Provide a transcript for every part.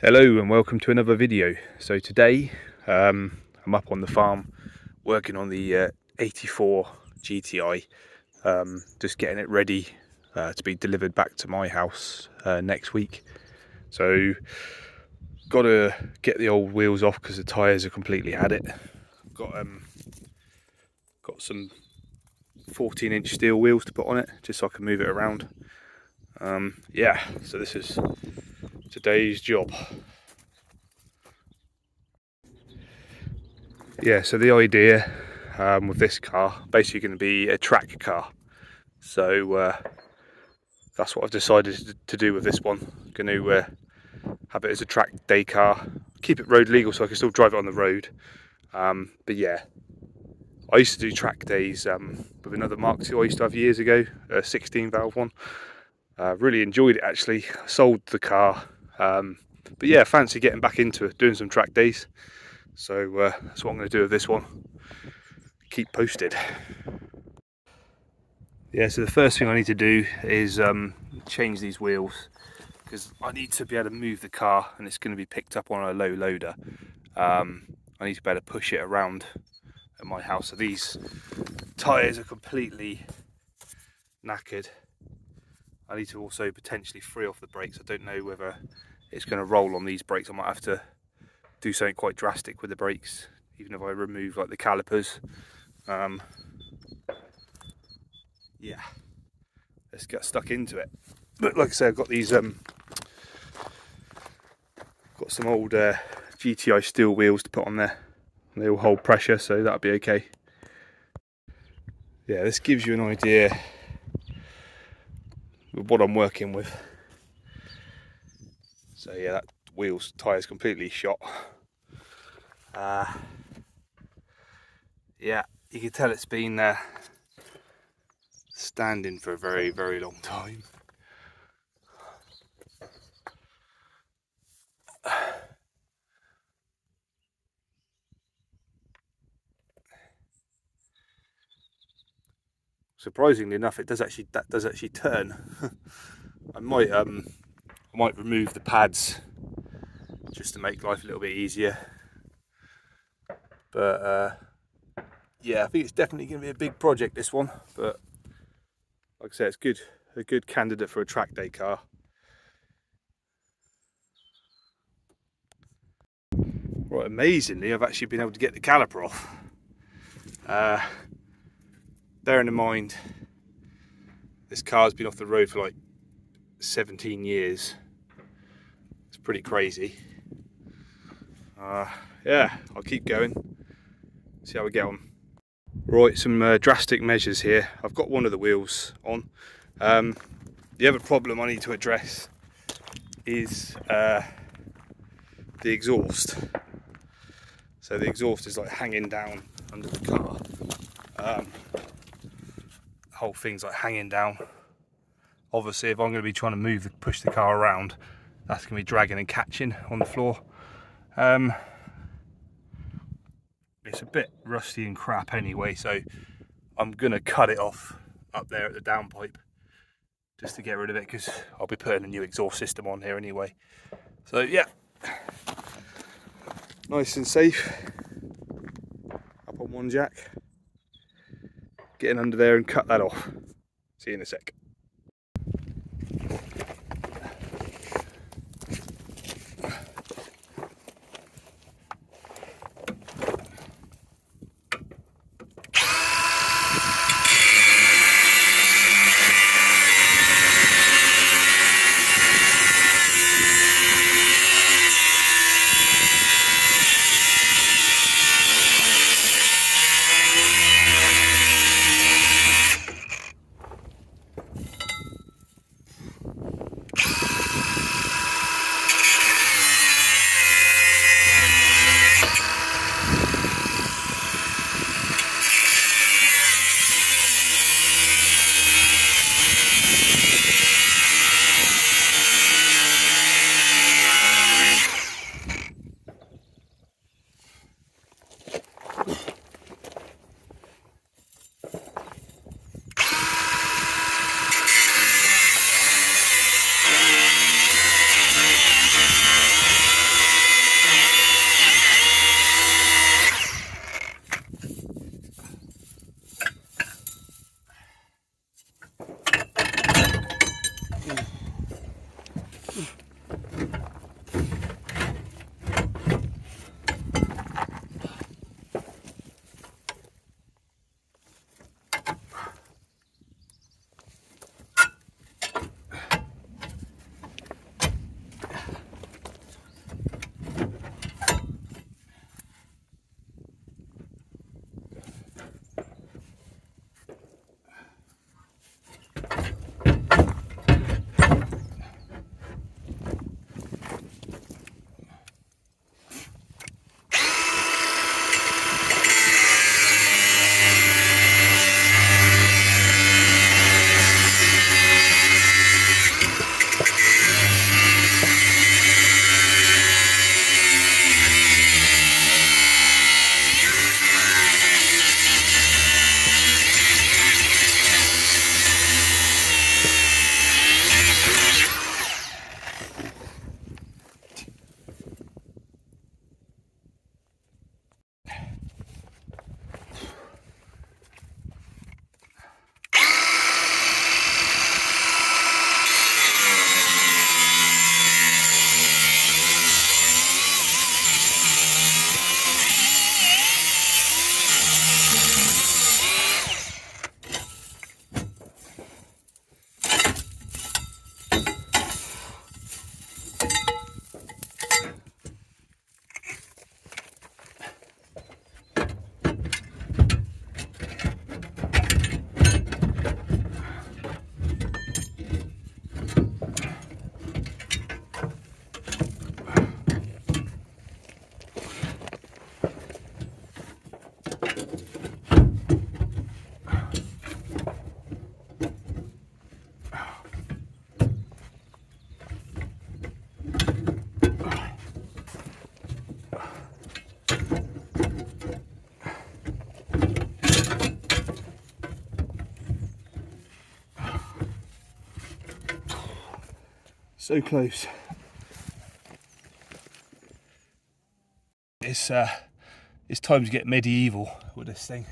Hello and welcome to another video. So today I'm up on the farm working on the 84 GTi, just getting it ready to be delivered back to my house next week. So got to get the old wheels off because the tyres have completely had it. Got some 14-inch steel wheels to put on it just so I can move it around. Yeah, so this is today's job. Yeah, so the idea with this car, basically going to be a track car. So that's what I've decided to do with this one. Going to have it as a track day car, keep it road legal so I can still drive it on the road. But yeah, I used to do track days with another Mark II I used to have years ago, a 16 valve one. Really enjoyed it actually. Sold the car, but yeah, fancy getting back into it, doing some track days. So that's what I'm going to do with this one. Keep posted. Yeah, so the first thing I need to do is change these wheels because I need to be able to move the car and it's going to be picked up on a low loader. I need to be able to push it around at my house. So these tyres are completely knackered. I need to also potentially free off the brakes. I don't know whether it's going to roll on these brakes. I might have to do something quite drastic with the brakes, even if I remove like the calipers. Yeah, let's get stuck into it. But like I said, I've got these got some old GTi steel wheels to put on there. They will hold pressure, so that'll be okay. Yeah, this gives you an idea of what I'm working with. So yeah, that wheel's tyre's completely shot. Yeah, you can tell it's been standing for a very, very long time. Surprisingly enough, that does actually turn. I might remove the pads just to make life a little bit easier. But yeah, I think it's definitely going to be a big project, this one. But like I said, it's a good candidate for a track day car. Right, amazingly, I've actually been able to get the caliper off. Bearing in mind, this car's been off the road for like 17 years. It's pretty crazy. Yeah, I'll keep going, see how we get on. Right, some drastic measures here. I've got one of the wheels on. The other problem I need to address is the exhaust. So the exhaust is like hanging down under the car. The whole thing's like hanging down. Obviously, if I'm going to be trying to push the car around, that's going to be dragging and catching on the floor. It's a bit rusty and crap anyway, so I'm going to cut it off up there at the downpipe just to get rid of it, because I'll be putting a new exhaust system on here anyway. So yeah, nice and safe. Up on one jack, getting under there and cut that off. See you in a sec. So close. It's time to get medieval with this thing.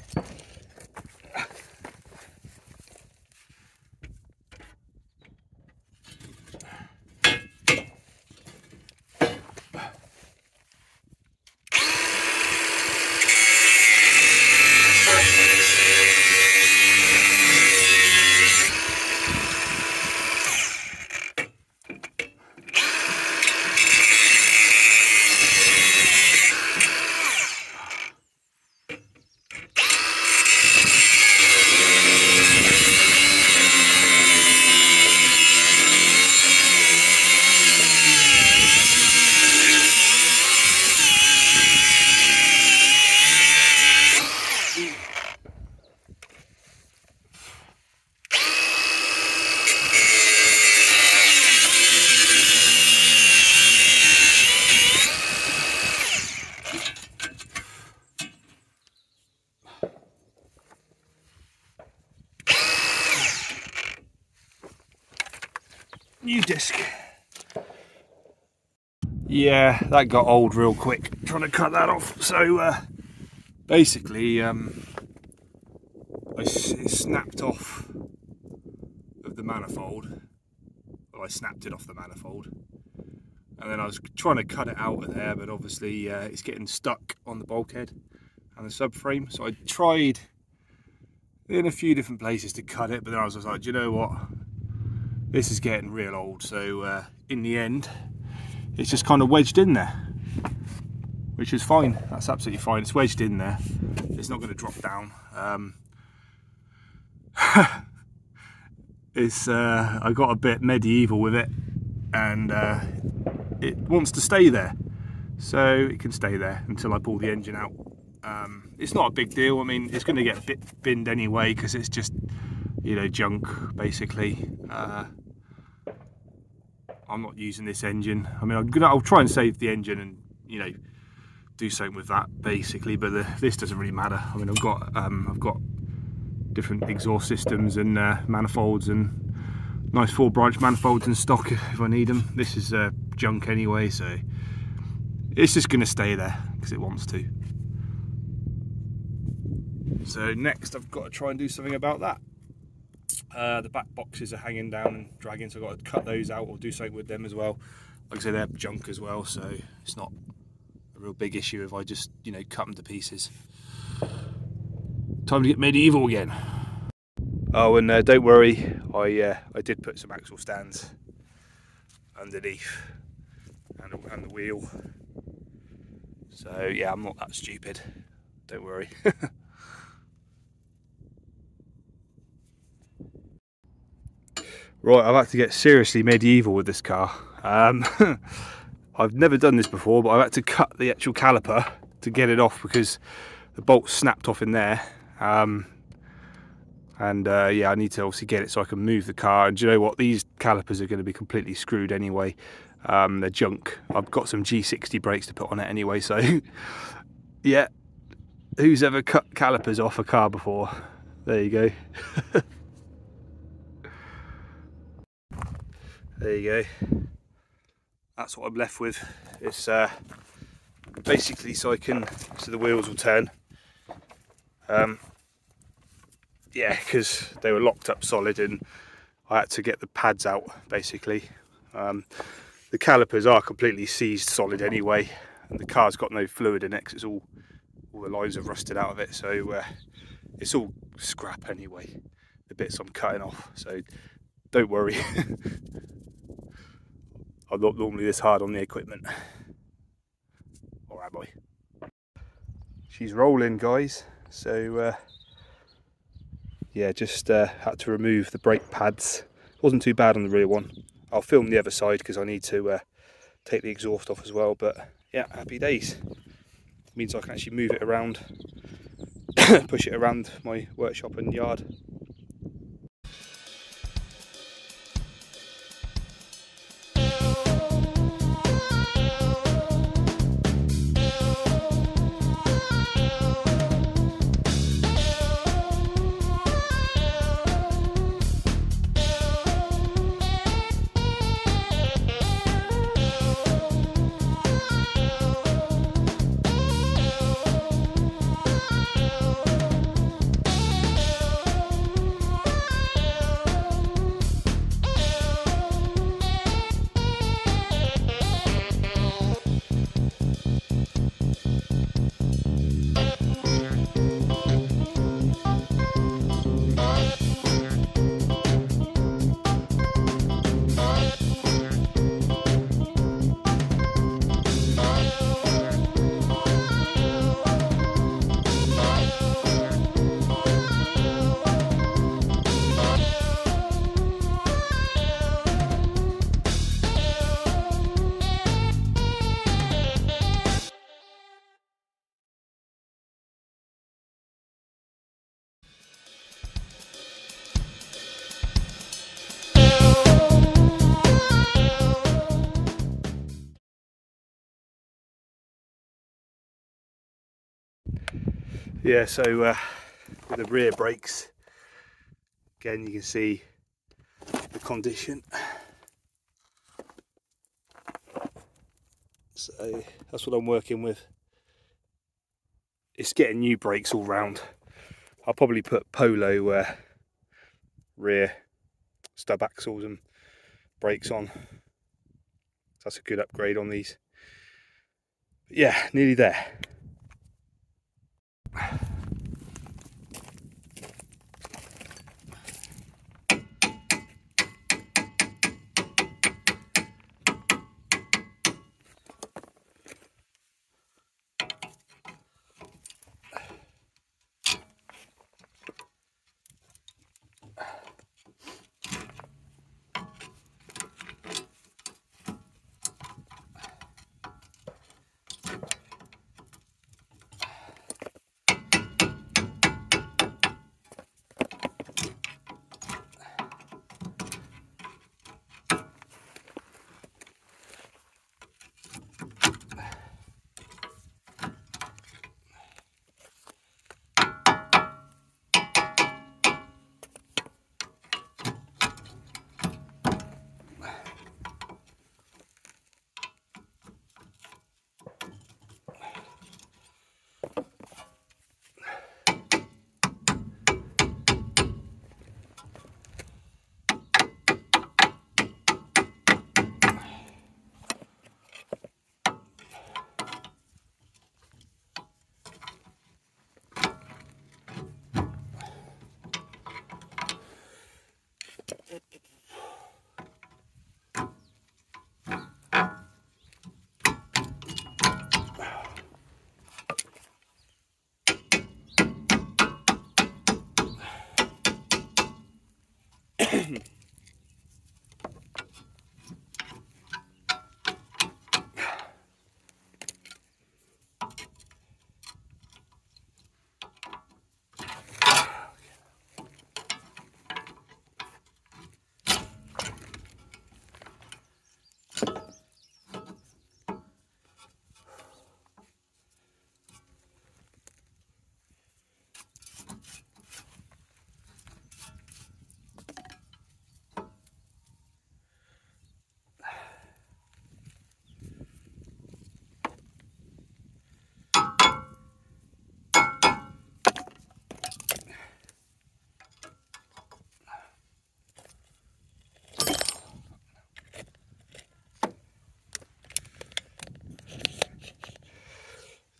New disc. Yeah, that got old real quick trying to cut that off. So basically it snapped off of the manifold. Well, I snapped it off the manifold, and then I was trying to cut it out of there, but obviously it's getting stuck on the bulkhead and the subframe. So I tried in a few different places to cut it, but then I was just like, do you know what? This is getting real old, so in the end it's just kind of wedged in there, which is fine. That's absolutely fine. It's wedged in there, it's not going to drop down. I got a bit medieval with it, and it wants to stay there, so it can stay there until I pull the engine out. It's not a big deal. I mean, it's going to get a bit binned anyway because it's just, you know, junk basically. I'm not using this engine. I mean, I'll try and save the engine and, you know, do something with that basically, but this doesn't really matter. I mean, I've got different exhaust systems and manifolds and nice 4-branch manifolds in stock if I need them. This is junk anyway, so it's just going to stay there because it wants to. So next I've got to try and do something about that. The back boxes are hanging down and dragging, so I've got to cut those out or do something with them as well. Like I say, they're junk as well, so it's not a real big issue if I just, you know, cut them to pieces. Time to get medieval again. Oh, and don't worry, I did put some axle stands underneath and the wheel. So yeah, I'm not that stupid. Don't worry. Right, I've had to get seriously medieval with this car. I've never done this before, but I've had to cut the actual caliper to get it off because the bolt snapped off in there. Yeah, I need to obviously get it so I can move the car. And do you know what? These calipers are going to be completely screwed anyway. They're junk. I've got some G60 brakes to put on it anyway, so yeah. Who's ever cut calipers off a car before? There you go. There you go. That's what I'm left with. It's basically so the wheels will turn. Yeah, because they were locked up solid and I had to get the pads out basically. The calipers are completely seized solid anyway, and the car's got no fluid in it because it's all the lines have rusted out of it, so it's all scrap anyway, the bits I'm cutting off, so don't worry. I'm not normally this hard on the equipment, or am I? She's rolling, guys, so yeah, just had to remove the brake pads. Wasn't too bad on the rear one. I'll film the other side because I need to take the exhaust off as well, but yeah, happy days. It means I can actually move it around, push it around my workshop and yard. Yeah, so with the rear brakes, again you can see the condition. So that's what I'm working with. It's getting new brakes all round. I'll probably put Polo rear stub axles and brakes on. That's a good upgrade on these. But yeah, nearly there.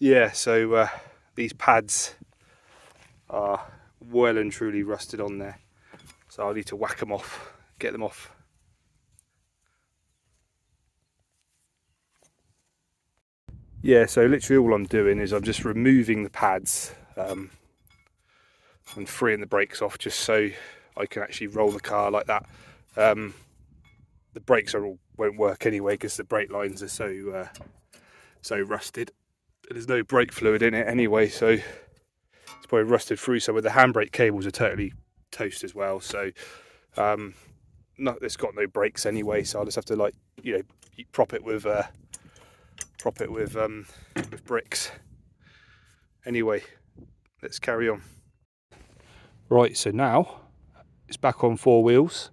Yeah, so these pads are well and truly rusted on there, so I'll need to whack them off, get them off. Yeah, so literally all I'm doing is I'm just removing the pads and freeing the brakes off, just so I can actually roll the car like that. The brakes won't work anyway because the brake lines are so rusted. There's no brake fluid in it anyway, so it's probably rusted through. So with the handbrake cables are totally toast as well. So it's got no brakes anyway. So I'll just have to, like, you know, prop it with bricks. Anyway, let's carry on. Right, so now it's back on four wheels.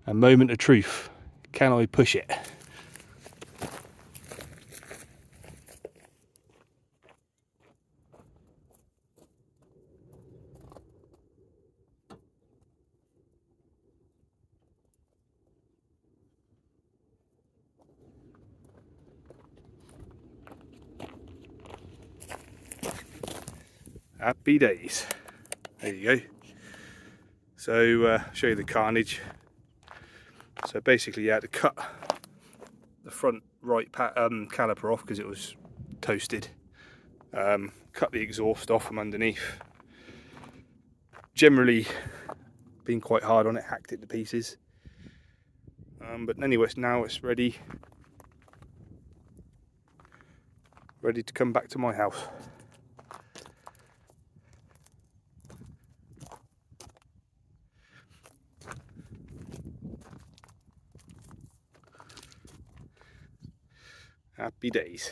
A moment of truth. Can I push it? Happy days. There you go. So show you the carnage. So basically you had to cut the front right caliper off because it was toasted. Cut the exhaust off from underneath. Generally been quite hard on it, hacked it to pieces. But anyway, now it's ready to come back to my house. Happy days.